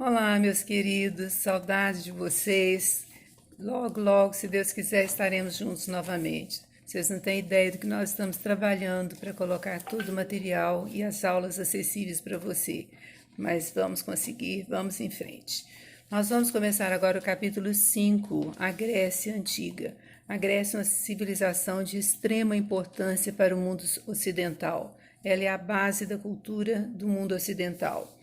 Olá, meus queridos, saudades de vocês. Logo, logo, se Deus quiser, estaremos juntos novamente. Vocês não têm ideia do que nós estamos trabalhando para colocar todo o material e as aulas acessíveis para você. Mas vamos conseguir, vamos em frente. Nós vamos começar agora o capítulo 5, a Grécia Antiga. A Grécia é uma civilização de extrema importância para o mundo ocidental. Ela é a base da cultura do mundo ocidental.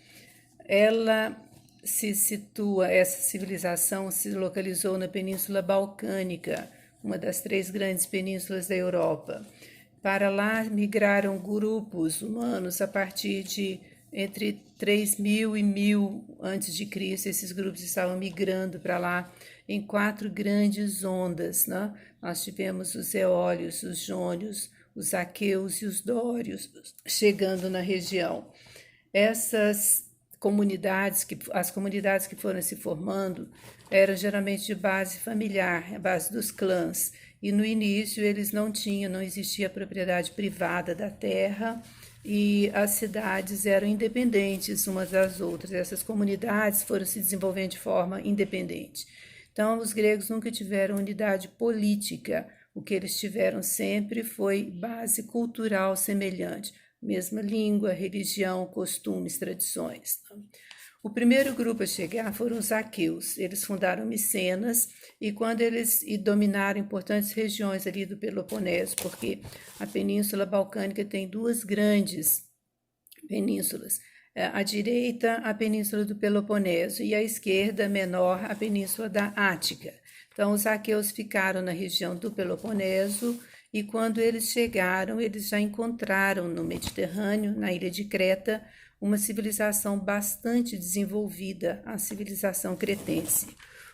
Essa civilização se localizou na Península Balcânica, uma das 3 grandes penínsulas da Europa. Para lá migraram grupos humanos a partir de entre 3.000 e 1.000 a.C. Esses grupos estavam migrando para lá em 4 grandes ondas, né? Nós tivemos os eólios, os jônios, os aqueus e os dórios chegando na região. As comunidades que foram se formando eram geralmente de base familiar, a base dos clãs. E no início eles não existia propriedade privada da terra e as cidades eram independentes umas das outras. Essas comunidades foram se desenvolvendo de forma independente. Então, os gregos nunca tiveram unidade política. O que eles tiveram sempre foi base cultural semelhante. Mesma língua, religião, costumes, tradições. O primeiro grupo a chegar foram os aqueus. Eles fundaram Micenas e dominaram importantes regiões ali do Peloponeso, porque a Península Balcânica tem 2 grandes penínsulas. À direita, a Península do Peloponeso e à esquerda, menor, a Península da Ática. Então, os aqueus ficaram na região do Peloponeso, e quando eles chegaram, eles já encontraram no Mediterrâneo, na ilha de Creta, uma civilização bastante desenvolvida, a civilização cretense.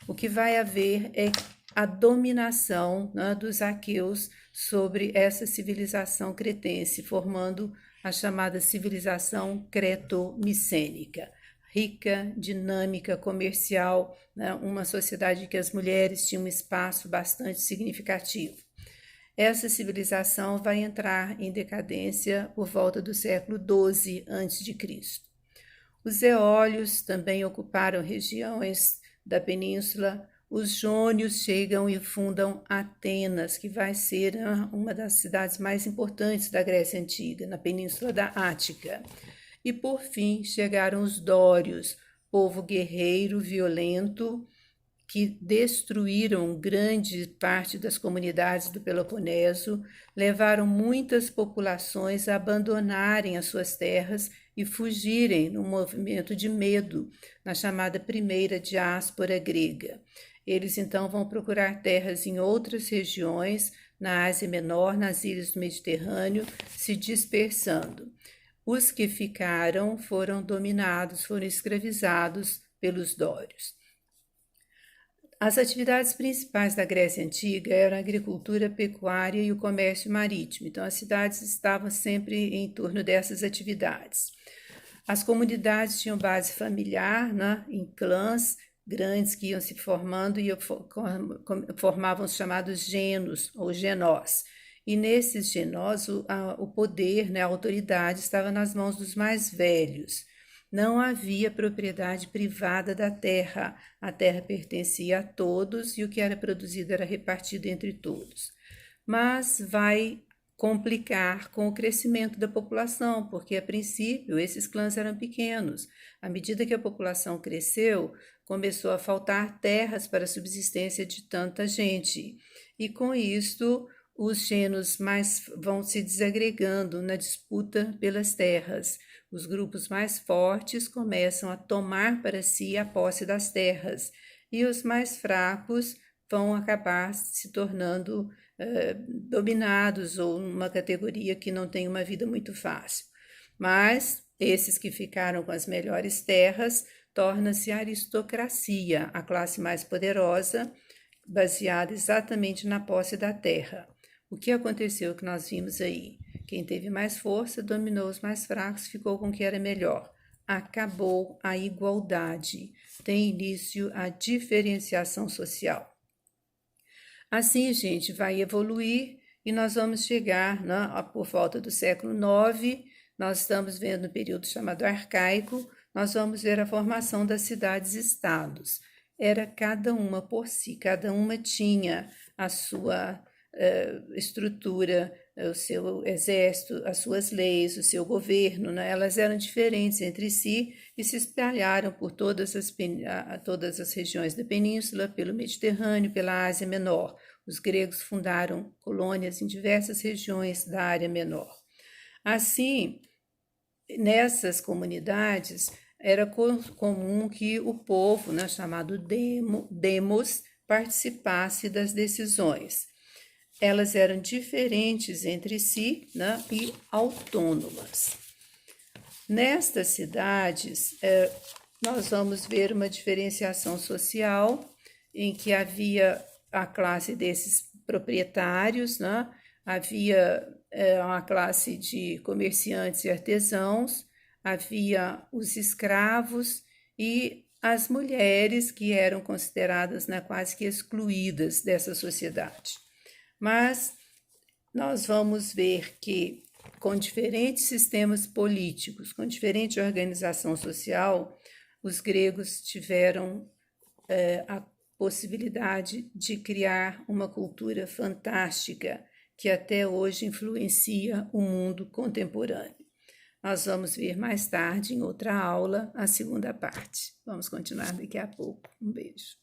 O que vai haver é a dominação, né, dos aqueus sobre essa civilização cretense, formando a chamada civilização creto-micênica. Rica, dinâmica, comercial, né, uma sociedade em que as mulheres tinham um espaço bastante significativo. Essa civilização vai entrar em decadência por volta do século XII a.C. Os eólios também ocuparam regiões da península. Os jônios chegam e fundam Atenas, que vai ser uma das cidades mais importantes da Grécia Antiga, na península da Ática. E, por fim, chegaram os dórios, povo guerreiro, violento, que destruíram grande parte das comunidades do Peloponeso, levaram muitas populações a abandonarem as suas terras e fugirem num movimento de medo, na chamada primeira diáspora grega. Eles então vão procurar terras em outras regiões, na Ásia Menor, nas ilhas do Mediterrâneo, se dispersando. Os que ficaram foram dominados, foram escravizados pelos dórios. As atividades principais da Grécia Antiga eram a agricultura, a pecuária e o comércio marítimo. Então, as cidades estavam sempre em torno dessas atividades. As comunidades tinham base familiar, né, em clãs grandes que iam se formando e formavam os chamados genos ou genós. E nesses genós, o poder, né, a autoridade estava nas mãos dos mais velhos. Não havia propriedade privada da terra. A terra pertencia a todos e o que era produzido era repartido entre todos. Mas vai complicar com o crescimento da população, porque a princípio esses clãs eram pequenos. À medida que a população cresceu, começou a faltar terras para a subsistência de tanta gente. E com isto, os genos vão se desagregando na disputa pelas terras. Os grupos mais fortes começam a tomar para si a posse das terras e os mais fracos vão acabar se tornando dominados ou uma categoria que não tem uma vida muito fácil. Mas esses que ficaram com as melhores terras torna-se a aristocracia, a classe mais poderosa, baseada exatamente na posse da terra. O que aconteceu que nós vimos aí? Quem teve mais força dominou os mais fracos, ficou com o que era melhor. Acabou a igualdade, tem início a diferenciação social. Assim, gente, vai evoluir e nós vamos chegar, né, por volta do século IX, nós estamos vendo um período chamado arcaico, nós vamos ver a formação das cidades-estados. Era cada uma por si, cada uma tinha a sua estrutura, o seu exército, as suas leis, o seu governo, né? Elas eram diferentes entre si e se espalharam por todas as regiões da península, pelo Mediterrâneo, pela Ásia Menor. Os gregos fundaram colônias em diversas regiões da área menor. Assim, nessas comunidades, era comum que o povo, né, chamado demos, participasse das decisões. Elas eram diferentes entre si, né, e autônomas. Nestas cidades, nós vamos ver uma diferenciação social em que havia a classe desses proprietários, né, havia uma classe de comerciantes e artesãos, havia os escravos e as mulheres que eram consideradas, né, quase que excluídas dessa sociedade. Mas nós vamos ver que, com diferentes sistemas políticos, com diferente organização social, os gregos tiveram a possibilidade de criar uma cultura fantástica que até hoje influencia o mundo contemporâneo. Nós vamos ver mais tarde, em outra aula, a segunda parte. Vamos continuar daqui a pouco. Um beijo.